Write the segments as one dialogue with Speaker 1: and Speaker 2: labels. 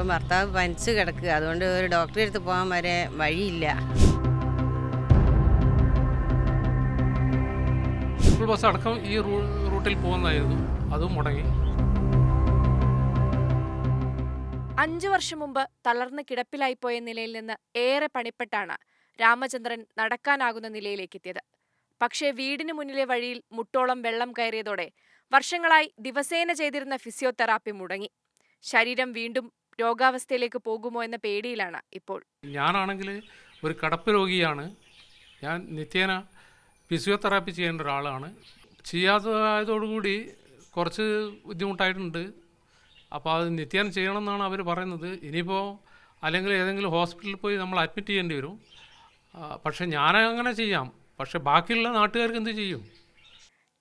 Speaker 1: അപ്പം ഭർത്താവ് പനിച്ച് കിടക്കുക. അതുകൊണ്ട് ഒരു ഡോക്ടറെ അടുത്ത് പോകാൻ വരെ വഴിയില്ല.
Speaker 2: സ്കൂൾ ബസ് അടക്കം ഈ റൂട്ടിൽ പോകുന്നതായിരുന്നു, അതും മുടങ്ങി.
Speaker 3: 5 വർഷം മുമ്പ് തളർന്ന് കിടപ്പിലായിപ്പോയ നിലയിൽ നിന്ന് ഏറെ പണിപ്പെട്ടാണ് രാമചന്ദ്രൻ നടക്കാനാകുന്ന നിലയിലേക്ക് എത്തിയത്. പക്ഷേ വീടിന് മുന്നിലെ വഴിയിൽ മുട്ടോളം വെള്ളം കയറിയതോടെ വർഷങ്ങളായി ദിവസേന ചെയ്തിരുന്ന ഫിസിയോതെറാപ്പി മുടങ്ങി. ശരീരം വീണ്ടും രോഗാവസ്ഥയിലേക്ക് പോകുമോ എന്ന പേടിയിലാണ് ഇപ്പോൾ.
Speaker 2: ഞാനാണെങ്കിൽ ഒരു കിടപ്പ് രോഗിയാണ്. ഞാൻ നിത്യേന ഫിസിയോതെറാപ്പി ചെയ്യേണ്ട ഒരാളാണ്. ചെയ്യാത്തതായതോടുകൂടി കുറച്ച് ബുദ്ധിമുട്ടായിട്ടുണ്ട്. അപ്പോൾ അത് നിത്യേന ചെയ്യണമെന്നാണ് അവർ പറയുന്നത്. ഇനിയിപ്പോൾ അല്ലെങ്കിൽ ഏതെങ്കിലും ഹോസ്പിറ്റലിൽ പോയി നമ്മൾ അഡ്മിറ്റ് ചെയ്യേണ്ടി വരും. പക്ഷെ ഞാനങ്ങനെ ചെയ്യാം. പക്ഷെ ബാക്കിയുള്ള നാട്ടുകാർക്ക് എന്ത് ചെയ്യും?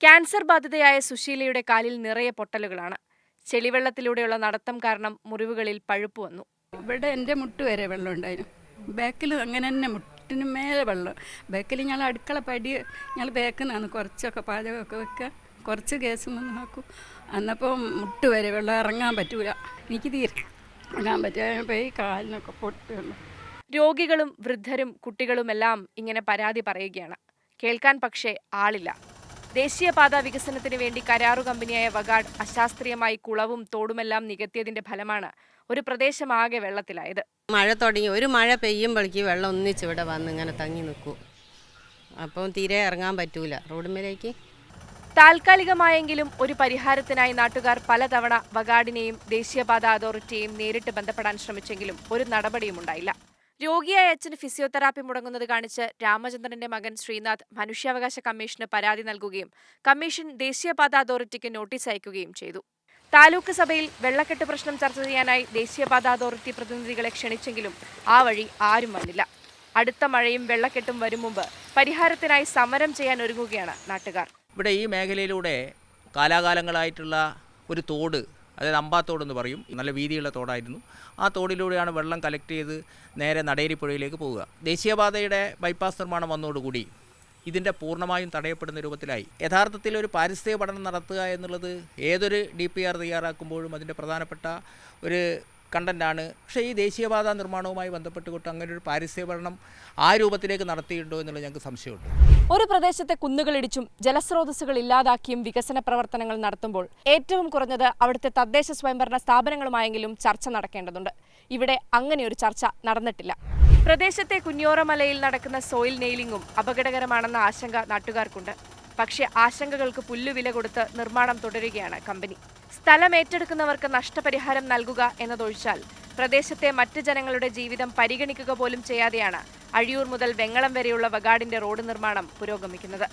Speaker 3: ക്യാൻസർ ബാധിതയായ സുശീലയുടെ കാലിൽ നിറയെ പൊട്ടലുകളാണ്. ചെളിവെള്ളത്തിലൂടെയുള്ള നടത്തം കാരണം മുറിവുകളിൽ പഴുപ്പ് വന്നു.
Speaker 4: ഇവിടെ എൻ്റെ മുട്ട് വരെ വെള്ളം ഉണ്ടായിരുന്നു. ബാക്കിൽ അങ്ങനെ തന്നെ മുട്ടിന് മേലെ വെള്ളം. ബാക്കിൽ ഞങ്ങൾ അടുക്കള പടി ഞങ്ങൾ ബാക്കിന്നാണ് കുറച്ചൊക്കെ പാചകമൊക്കെ വെക്കുക. കുറച്ച് കേസ് വന്ന് നോക്കും. അന്നപ്പോൾ മുട്ട് വരെ വെള്ളം ഇറങ്ങാൻ പറ്റൂല. എനിക്ക് തീരെ ഇറങ്ങാൻ പറ്റുക. ഈ കാലിനൊക്കെ പൊട്ടുള്ളൂ.
Speaker 3: രോഗികളും വൃദ്ധരും കുട്ടികളുമെല്ലാം ഇങ്ങനെ പരാതി പറയുകയാണ്. കേൾക്കാൻ പക്ഷേ ആളില്ല. ദേശീയപാത വികസനത്തിന് വേണ്ടി കരാറു കമ്പനിയായ വഗാഡ് അശാസ്ത്രീയമായി കുളവും തോടുമെല്ലാം നികത്തിയതിന്റെ ഫലമാണ് ഒരു പ്രദേശമാകെ വെള്ളത്തിലായത്.
Speaker 1: മഴ തുടങ്ങി, ഒരു മഴ പെയ്യുമ്പോഴേക്ക് വെള്ളം ഒന്നിച്ചിവിടെ വന്ന് ഇങ്ങനെ തങ്ങി നിൽക്കും. അപ്പം തീരെ ഇറങ്ങാൻ പറ്റൂല റോഡുമേലേക്ക്.
Speaker 3: താൽക്കാലികമായെങ്കിലും ഒരു പരിഹാരത്തിനായി നാട്ടുകാർ പലതവണ വഗാഡിനെയും ദേശീയപാത അതോറിറ്റിയെയും നേരിട്ട് ബന്ധപ്പെടാൻ ശ്രമിച്ചെങ്കിലും ഒരു നടപടിയും ഉണ്ടായില്ല. രോഗിയായ അച്ഛന് ഫിസിയോതെറാപ്പി മുടങ്ങുന്നത് കാണിച്ച് രാമചന്ദ്രന്റെ മകൻ ശ്രീനാഥ് മനുഷ്യാവകാശ കമ്മീഷന് പരാതി നൽകുകയും കമ്മീഷൻ ദേശീയപാത അതോറിറ്റിക്ക് നോട്ടീസ് അയക്കുകയും ചെയ്തു. താലൂക്ക് സഭയിൽ വെള്ളക്കെട്ട് പ്രശ്നം ചർച്ച ചെയ്യാനായി ദേശീയപാത അതോറിറ്റി പ്രതിനിധികളെ ക്ഷണിച്ചെങ്കിലും ആ വഴി ആരും വന്നില്ല. അടുത്ത മഴയും വെള്ളക്കെട്ടും വരും മുമ്പ് പരിഹാരത്തിനായി സമരം ചെയ്യാൻ ഒരുങ്ങുകയാണ് നാട്ടുകാർ.
Speaker 5: ഇവിടെ ഈ മേഖലയിലൂടെ കാലാകാലങ്ങളായിട്ടുള്ള ഒരു തോട്, അതായത് അമ്പാത്തോടെന്ന് പറയും, നല്ല വീതിയുള്ള തോടായിരുന്നു. ആ തോടിലൂടെയാണ് വെള്ളം കളക്ട് ചെയ്ത് നേരെ നടേരിപ്പുഴയിലേക്ക് പോവുക. ദേശീയപാതയുടെ ബൈപ്പാസ് നിർമ്മാണം വന്നതോടുകൂടി ഇതിൻ്റെ പൂർണ്ണമായും തടയപ്പെടുന്ന രൂപത്തിലായി. യഥാർത്ഥത്തിൽ ഒരു പാരിസ്ഥിതിക പഠനം നടത്തുക എന്നുള്ളത് ഏതൊരു DPR തയ്യാറാക്കുമ്പോഴും അതിൻ്റെ പ്രധാനപ്പെട്ട ഒരു കണ്ടൻ്റാണ്. പക്ഷേ ഈ ദേശീയപാത നിർമ്മാണവുമായി ബന്ധപ്പെട്ടുകൊണ്ട് അങ്ങനെ ഒരു പാരിസ്ഥിതിക പഠനം ആ രൂപത്തിലേക്ക് നടത്തിയിട്ടുണ്ടോ എന്നുള്ളത് ഞങ്ങൾക്ക് സംശയമുണ്ട്.
Speaker 3: ഒരു പ്രദേശത്തെ കുന്നുകളിടിച്ചും ജലസ്രോതസ്സുകൾ ഇല്ലാതാക്കിയും വികസന പ്രവർത്തനങ്ങൾ നടത്തുമ്പോൾ ഏറ്റവും കുറഞ്ഞത് അവിടുത്തെ തദ്ദേശ സ്വയംഭരണ സ്ഥാപനങ്ങളുമായെങ്കിലും ചർച്ച നടക്കേണ്ടതുണ്ട്. ഇവിടെ അങ്ങനെയൊരു ചർച്ച നടന്നിട്ടില്ല. പ്രദേശത്തെ കുഞ്ഞോറമലയിൽ നടക്കുന്ന സോയിൽ നെയിലിംഗും അപകടകരമാണെന്ന ആശങ്ക നാട്ടുകാർക്കുണ്ട്. പക്ഷേ ആശങ്കകൾക്ക് പുല്ലുവില കൊടുത്ത് നിർമ്മാണം തുടരുകയാണ് കമ്പനി. സ്ഥലം ഏറ്റെടുക്കുന്നവർക്ക് നഷ്ടപരിഹാരം നൽകുക എന്നതൊഴിച്ചാൽ പ്രദേശത്തെ മറ്റ് ജനങ്ങളുടെ ജീവിതം പരിഗണിക്കുക പോലും ചെയ്യാതെയാണ് അഴിയൂർ മുതൽ വെങ്ങളം വരെയുള്ള വഗാഡിന്റെ റോഡ് നിർമ്മാണം പുരോഗമിക്കുന്നത്.